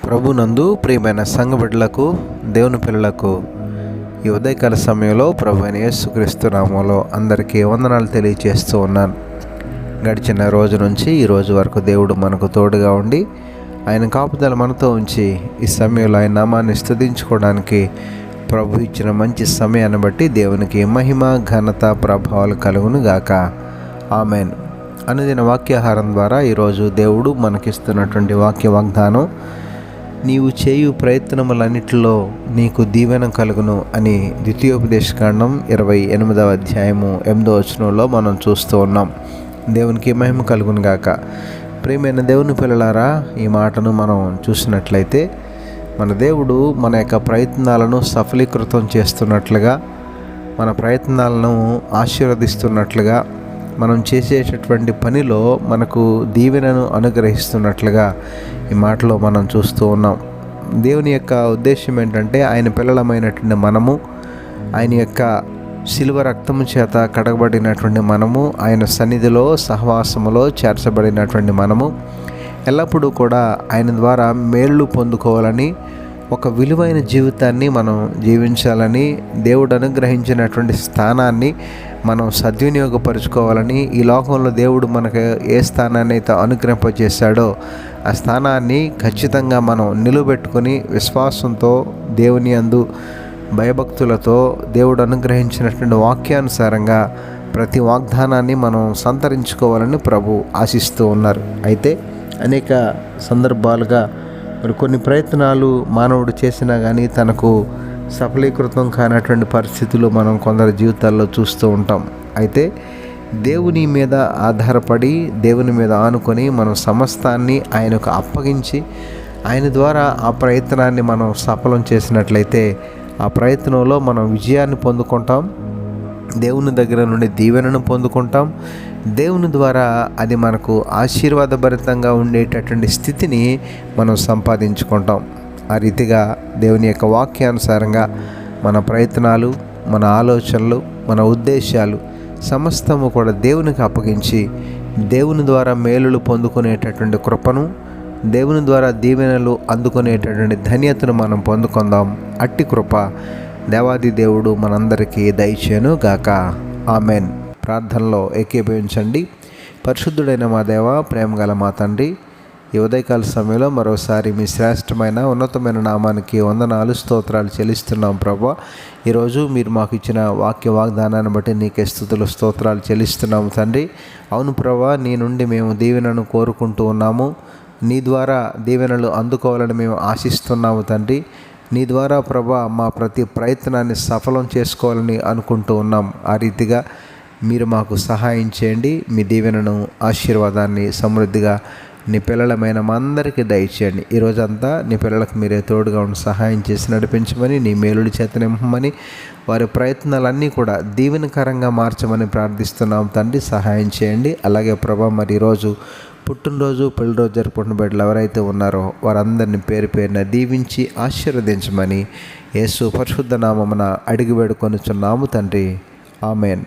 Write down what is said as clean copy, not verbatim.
ప్రభునందు ప్రియమైన సంఘ బిడ్డలకు, దేవుని పిల్లలకు ఈ ఉదయకాల సమయంలో ప్రభు అయిన యేసుక్రీస్తు నామములో అందరికీ వందనాలు తెలియజేస్తూ ఉన్నాను. గడిచిన రోజు నుంచి ఈ రోజు వరకు దేవుడు మనకు తోడుగా ఉండి ఆయన కాపుదల మనతో ఉంచి ఈ సమయంలో ఆయన నామాన్ని స్తుతించుకోవడానికి ప్రభు ఇచ్చిన మంచి సమయాన్ని బట్టి దేవునికి మహిమ, ఘనత, ప్రభావాలు కలుగును గాక. ఆమెన్. అనుదిన వాక్యాహారం ద్వారా ఈరోజు దేవుడు మనకిస్తున్నటువంటి వాక్య వాగ్దానం, నీవు చేయు ప్రయత్నములన్నిటిలో నీకు దీవెన కలుగును అని ద్వితీయోపదేశకాండం 28వ అధ్యాయము 8వ వచనంలో మనం చూస్తూ ఉన్నాం. దేవునికి మహిమ కలుగును గాక. ప్రియమైన దేవుని పిల్లలారా, ఈ మాటను మనం చూసినట్లయితే మన దేవుడు మన యొక్క ప్రయత్నాలను సఫలీకృతం చేస్తున్నట్లుగా, మన ప్రయత్నాలను ఆశీర్వదిస్తున్నట్లుగా, మనం చేసేటటువంటి పనిలో మనకు దీవెనను అనుగ్రహిస్తున్నట్లుగా ఈ మాటలో మనం చూస్తూ ఉన్నాం. దేవుని యొక్క ఉద్దేశం ఏంటంటే, ఆయన పిల్లలమైనటువంటి మనము, ఆయన యొక్క శిలువ రక్తము చేత కడగబడినటువంటి మనము, ఆయన సన్నిధిలో సహవాసములో చేర్చబడినటువంటి మనము ఎల్లప్పుడూ కూడా ఆయన ద్వారా మేళ్ళు పొందుకోవాలని, ఒక విలువైన జీవితాన్ని మనం జీవించాలని, దేవుడు అనుగ్రహించినటువంటి స్థానాన్ని మనం సద్వినియోగపరుచుకోవాలని, ఈ లోకంలో దేవుడు మనకు ఏ స్థానాన్ని అయితే అనుగ్రహింపజేశాడో ఆ స్థానాన్ని ఖచ్చితంగా మనం నిలబెట్టుకొని విశ్వాసంతో, దేవుని యందు భయభక్తులతో, దేవుడు అనుగ్రహించినటువంటి వాక్యానుసారంగా ప్రతి వాగ్దానాన్ని మనం సంతరించుకోవాలని ప్రభు ఆశిస్తూ ఉన్నారు. అయితే అనేక సందర్భాలుగా మరి కొన్ని ప్రయత్నాలు మానవుడు చేసినా కానీ తనకు సఫలీకృతం కానటువంటి పరిస్థితులు మనం కొందరి జీవితాల్లో చూస్తూ ఉంటాం. అయితే దేవుని మీద ఆధారపడి, దేవుని మీద ఆనుకొని మనం సమస్తాన్ని ఆయనకు అప్పగించి ఆయన ద్వారా ఆ ప్రయత్నాన్ని మనం సఫలం చేసినట్లయితే ఆ ప్రయత్నంలో మనం విజయాన్ని పొందుకుంటాం, దేవుని దగ్గర నుండి దీవెనను పొందుకుంటాం. దేవుని ద్వారా అది మనకు ఆశీర్వాదభరితంగా ఉండేటటువంటి స్థితిని మనం సంపాదించుకుంటాం. ఆ రీతిగా దేవుని యొక్క వాక్యానుసారంగా మన ప్రయత్నాలు, మన ఆలోచనలు, మన ఉద్దేశాలు సమస్తము కూడా దేవునికి అప్పగించి దేవుని ద్వారా మేలులు పొందుకునేటటువంటి కృపను, దేవుని ద్వారా దీవెనలు అందుకునేటటువంటి ధన్యతను మనం పొందుకుందాం. అట్టి కృప దేవాది దేవుడు మనందరికీ దయచేయును గాక. ఆమెన్. ప్రార్థనలో ఏకీభవించండి. పరిశుద్ధుడైన మా దేవ, ప్రేమగల మా తండ్రి, ఈ ఉదయకాల సమయంలో మరోసారి మీ శ్రేష్టమైన ఉన్నతమైన నామానికి వందనాలు, స్తోత్రాలు చెల్లిస్తున్నాం ప్రభా. ఈరోజు మీరు మాకు ఇచ్చిన వాక్య వాగ్దానాన్ని బట్టి నీకే స్తుతులు, స్తోత్రాలు చెల్లిస్తున్నాము తండ్రి. అవును ప్రభా, నీ నుండి మేము దీవెనను కోరుకుంటూ ఉన్నాము. నీ ద్వారా దీవెనలు అందుకోవాలని మేము ఆశిస్తున్నాము తండ్రి. నీ ద్వారా ప్రభా మా ప్రతి ప్రయత్నాన్ని సఫలం చేసుకోవాలని అనుకుంటూ ఉన్నాం. ఆ రీతిగా మీరు మాకు సహాయం చేయండి. మీ దీవెనను, ఆశీర్వాదాన్ని సమృద్ధిగా నీ పిల్లలమైన మా అందరికీ దయచేయండి. ఈరోజంతా నీ పిల్లలకు మీరే తోడుగా ఉండి సహాయం చేసి నడిపించమని, నీ మేలుడి చేత నింపమని, వారి ప్రయత్నాలన్నీ కూడా దీవెనకరంగా మార్చమని ప్రార్థిస్తున్నాం తండ్రి. సహాయం చేయండి. అలాగే ప్రభా, మరి ఈరోజు పుట్టినరోజు, పెళ్లిరోజు జరుపుకుంటున్న బిడ్డలు ఎవరైతే ఉన్నారో వారందరినీ పేరు పేరున దీవించి ఆశీర్వదించమని యేసు పరిశుద్ధ నామమున అడిగి వేడుకొనుచున్నాము తండ్రి. ఆమెన్.